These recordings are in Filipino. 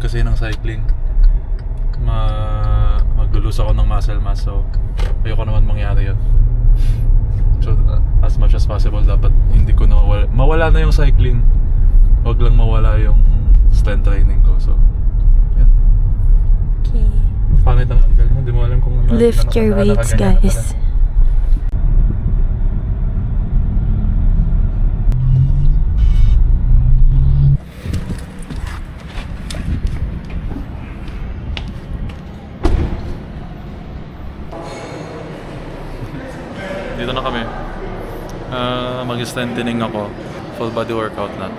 kasi ng cycling. Maglulus ako ng muscle mass, so ayoko naman mangyari yun. So as much as possible dapat hindi ko na mawala na yung cycling. Wag lang mawala yung strength training ko. So yan. Okay. Pangit ang angle mo, hindi mo alam kung Lift your weights, guys. Dito na kami. Mag-strengthening ako. Full body workout na.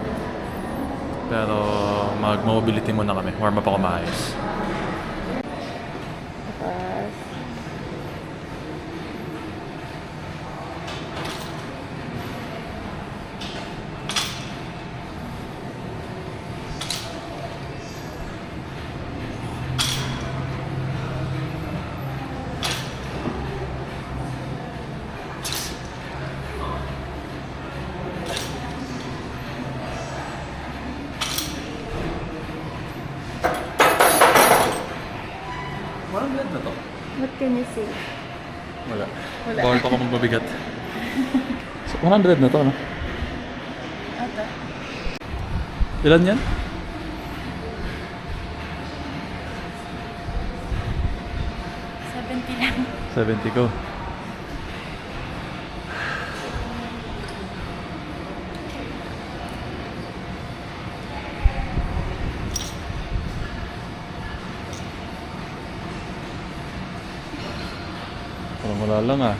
Pero mag-mobility muna kami. Warm up ako maayos. Walang blood na to? What can you say? Wala. Wala. Bawal pa ako magbabigat. So, 100 na to, no? Ata. Ilan yan? 70 lang. 70 ko. Parang wala lang ah.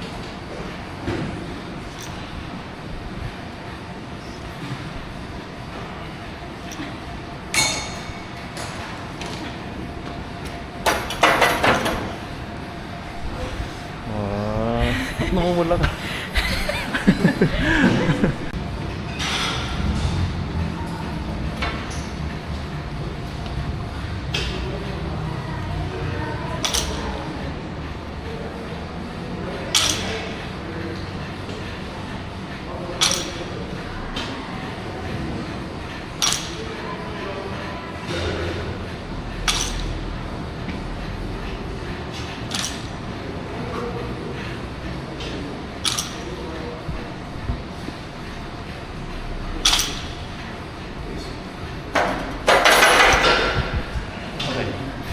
Ba't namumula ka?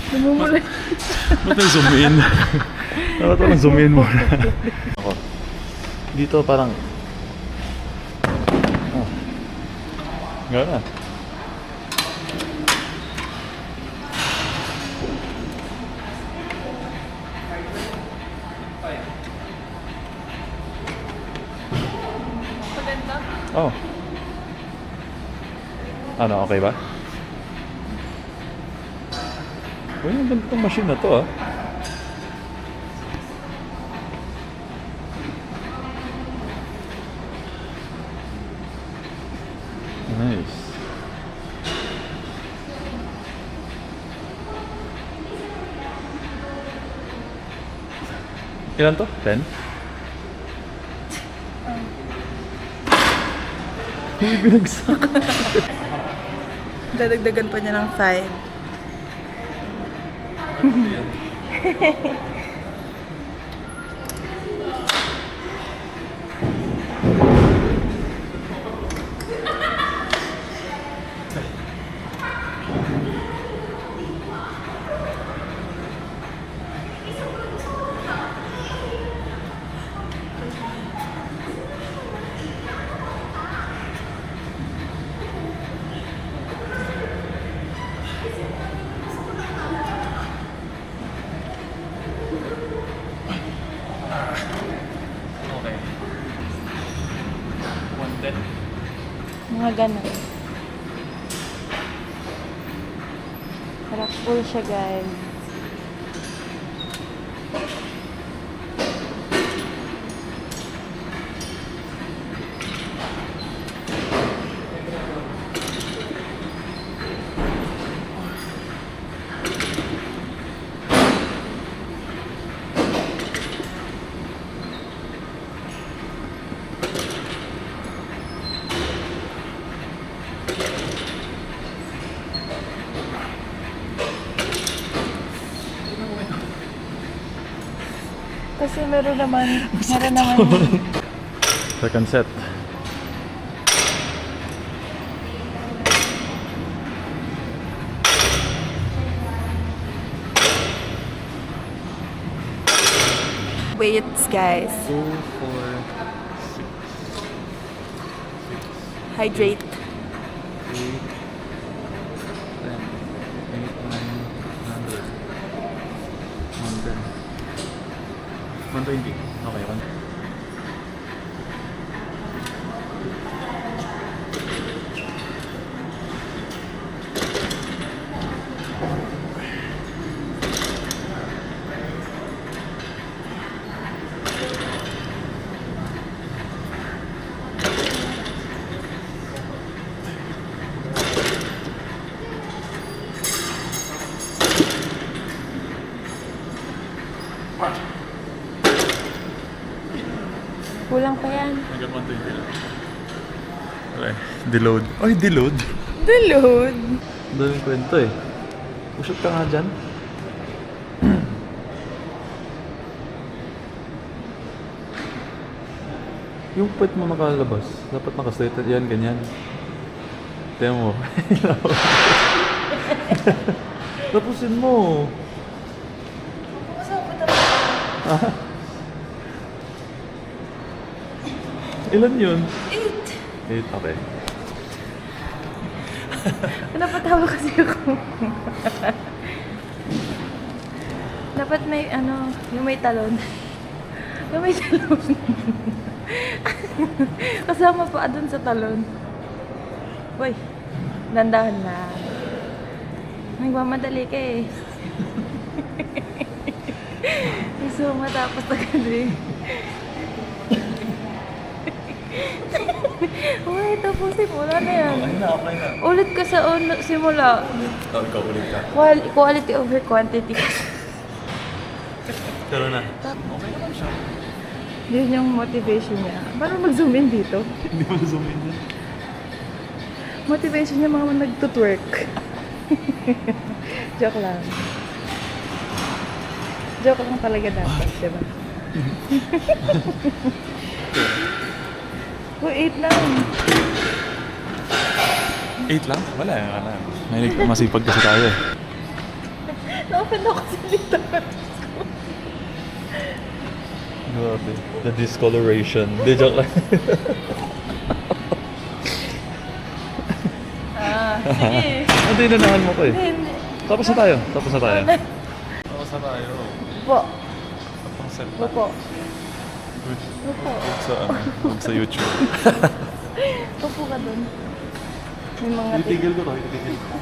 Namumula. Ba't nang zoom in? Dapat walang zoom in muna. Ako. Dito parang... Oh. Gano'n. Maganda. Oh. Ano, okay ba? Uy, ang ganda ng machine na to ah. Nice. Ilan to? 10? Hindi binagsak. Dadagdagan pa niya ng 5. Okay. 110. Mga ganun. Harap full siya, guys. Kasi meron naman. Second set. Weights, guys. 2, 4, 6, Hydrate. 8, 10, 8, 9, 100. 110. 120. Okay, 1. Kulang pa yan. Hanggang 120 lang. Okay, deload. Ay, deload. Deload. Ang daming kwento eh. Push up ka nga dyan. Yung puwet mo makalabas, dapat nakastraight yan, ganyan. Tiyan mo. Tapusin mo. Ilan yun? 8. 8, okay. Napatawa kasi ako. Dapat may yung may talon. Yung may talon. Kasama pa dun sa talon. Uy, dandahan na. Nagmamadali ka eh. Gusto mo matapos agad eh. Uy, tapusin mo. Wala na yan. Okay na. Ulit ka sa simula. Oh, ikaw ulit ka. Quality over quantity. Pero na. Okay naman siya. Yun yung motivation niya. Paano mag-zoom in dito? Hindi mo zoom in dyan. Motivation niya mga nagtutwerk. Joke lang. Joke lang talaga dapat, diba? Oh, 8 lang. 8 lang? Wala. May masipag kasi tayo eh. Na-open ako sa dito. Grabe. The discoloration. Hindi, joke lang. Sige. Hindi, nanahan mo ko eh. Hindi. Tapos na tayo. Tapos na tayo. Po. Tapos set Opo. Good. Opo. Huwag sa YouTube. Opo ka dun. May mga Itigil ko to. Itigil ko.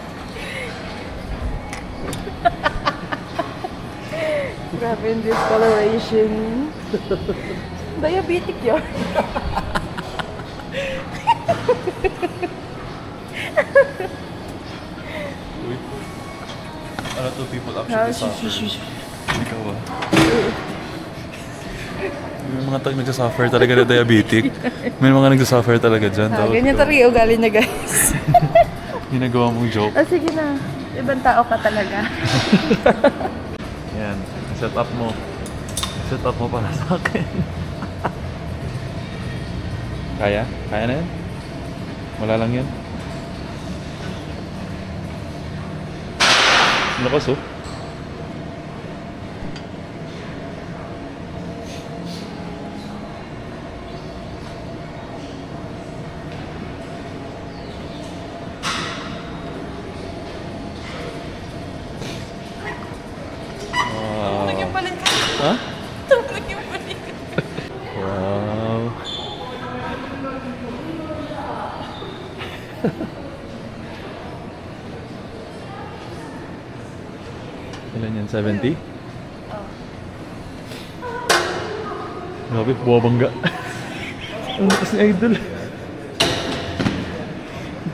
Grabe yung discoloration. Diabetic yun. Uy. Ano to people Ah, actually suffer? Ikaw ah. May mga nagsasuffer talaga na diabetic. May mga nagsasuffer talaga dyan. Ganyan talaga yung ugali niya, guys. Ginagawa mong joke. Sige na. Ibang tao ka talaga. Yan. Set up mo. Set up mo para sa akin. Kaya? Kaya na yan? Wala lang yan? Lakas oh. Wow. Ha? Wow. Ilan yan? 70? Grabe, buwabangga. Ang lakas ni Idol.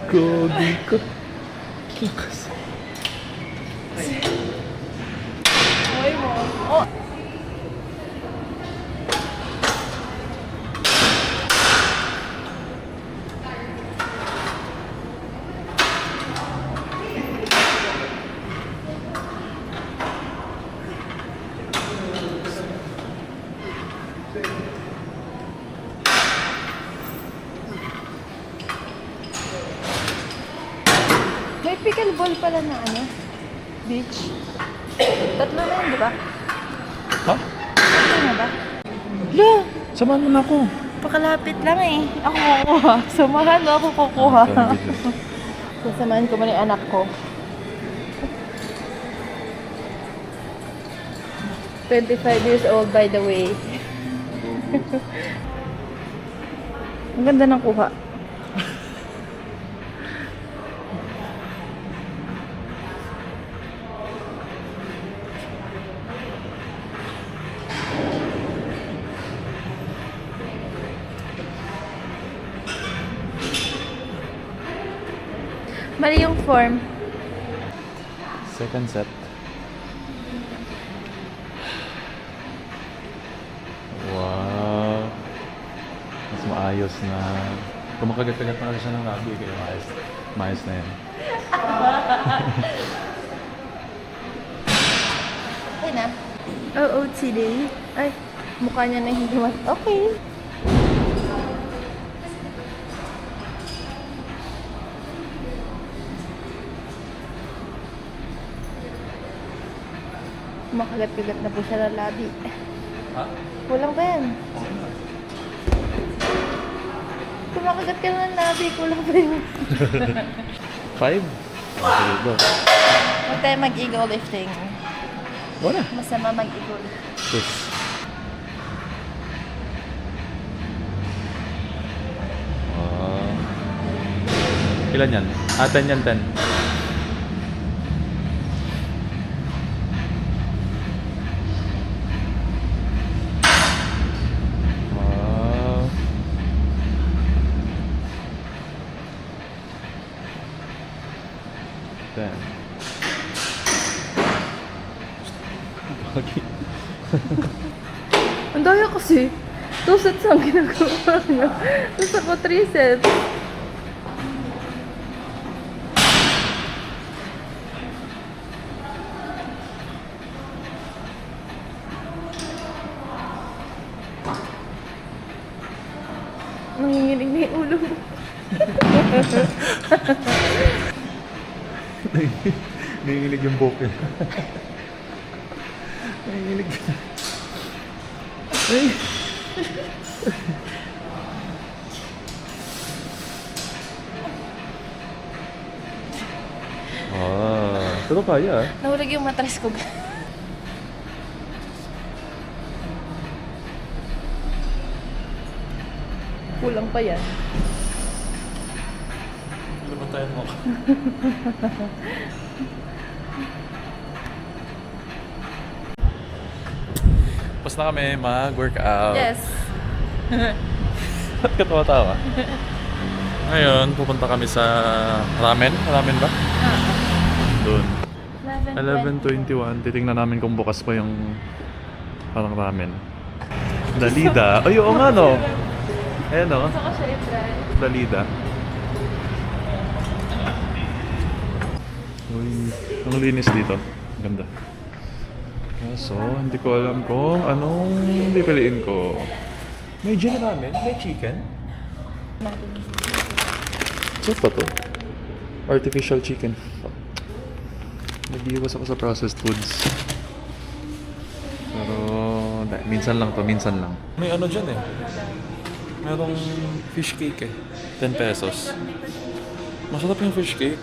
Gogi ka. Lakas. pickleball pala na ano? Beach. Tatlo na yun, di ba? Ha? Tatlo na ba? Lo! Samahan mo na ako. Pakalapit lang eh. Ako kukuha. Samahan mo ako kukuha. Sasamahan ko muna yung anak ko. 25 years old by the way. Ang ganda ng kuha. Mali yung form. Second set. Wow. Mas maayos na. Kumakagat-kagat na kasi siya ng labi. Kaya maayos na yan. Okay na. OOTD. Ay, mukha niya na hindi mas... Okay. Kumakagat-kagat na po siya ng labi. Ha? Kulang ba yan? Kumakagat ka ng labi. Kulang ba yun? 5? Okay, go. Huwag tayo mag-ego lifting. Wala. Masama mag-ego. Yes. Ilan yan? 10 yan, 10. Wow. Ten. Okay. Ang daya kasi. 2 sets ang ginagawa niya. Tapos ako 3 sets. Nanginginig na yung ulo mo. Nanginginig yung buhok niya. Nanginginig. Ay! Pero kaya ah. Nahulog yung matras ko. Kulang pa yan. Lumatayan mo ako. Tapos na kami mag-workout. Yes. Ba't ka tawa-tawa? Ngayon, pupunta kami sa ramen. Ramen ba? Doon. 11:21. Titingnan namin kung bukas pa yung parang ramen. Dalida. Ay, oo nga no. Ayan no. Gusto ko siya i-try. Dalida. Uy, ang linis dito. Ganda. So, hindi ko alam kung anong pipiliin ko. May gin ramen? May chicken? What pa to? Artificial chicken. Nag-iwas ako sa processed foods. Pero, minsan lang to, minsan lang. May ano dyan eh. Merong fish cake eh. 10 pesos. Masarap yung fish cake.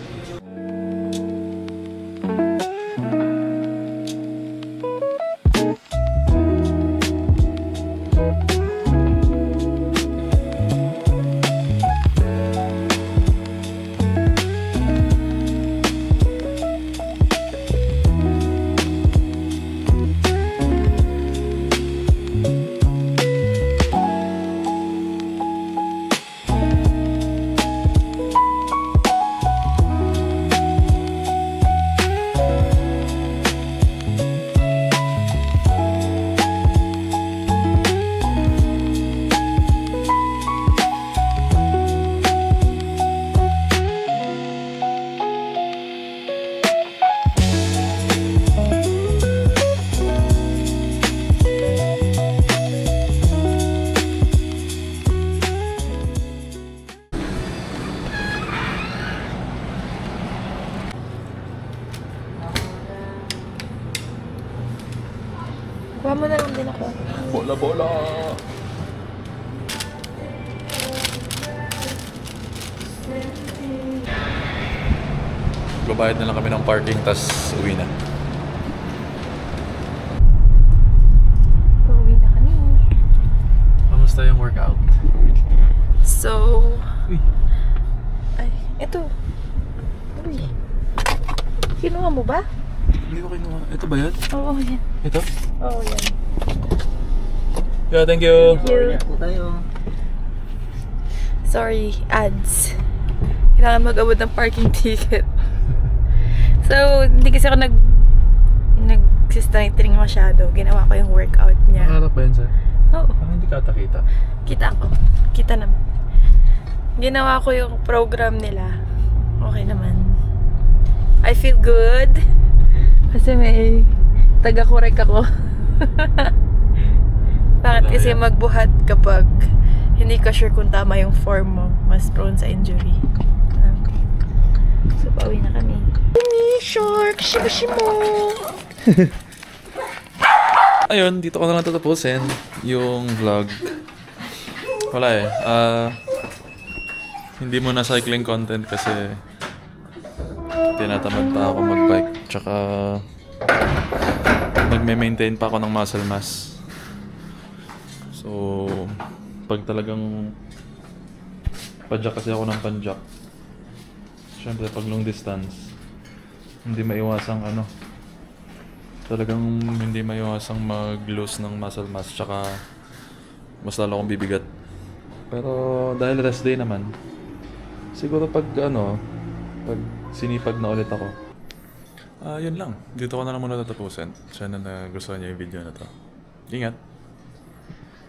Kuha mo na lang din ako. Bola! Babayad na lang kami ng parking, tas uwi na. Pauwi na kami. Kamusta yung workout? So, Uy, ay, ito. Uy. Kinuha mo ba? hindi ko kinuha. Ito ba yan? Oo, yan. Ito? Oo, yan. Yeah, thank you. Thank you. Sorry, ads. Kailangan mag-abot ng parking ticket. So, hindi kasi ako nag-strengthening masyado. Ginawa ko yung workout niya. Nakaharap ba yan, sir? Oo. Hindi kita. Kita ako. Kita naman. Ginawa ko yung program nila. Okay naman. I feel good. Kasi may taga-correct ako. Bakit kasi magbuhat kapag hindi ka sure kung tama yung form mo. Mas prone sa injury. So, pauwi na kami. Shark! Shimo! Ayun, dito ko na lang tatapusin yung vlog. Wala eh. Hindi mo na cycling content kasi tinatamad pa ako mag-bike. Tsaka nagme-maintain pa ako ng muscle mass. So, pag talagang padjak kasi ako ng padjak. Siyempre, pag long distance, hindi maiwasang talagang hindi maiwasang mag-lose ng muscle mass, tsaka mas lalo akong bibigat. Pero dahil rest day naman, siguro pag sinipag na ulit ako, yun lang. Dito ko na lang muna tatapusin. Sana nagustuhan niyo yung video na to. Ingat!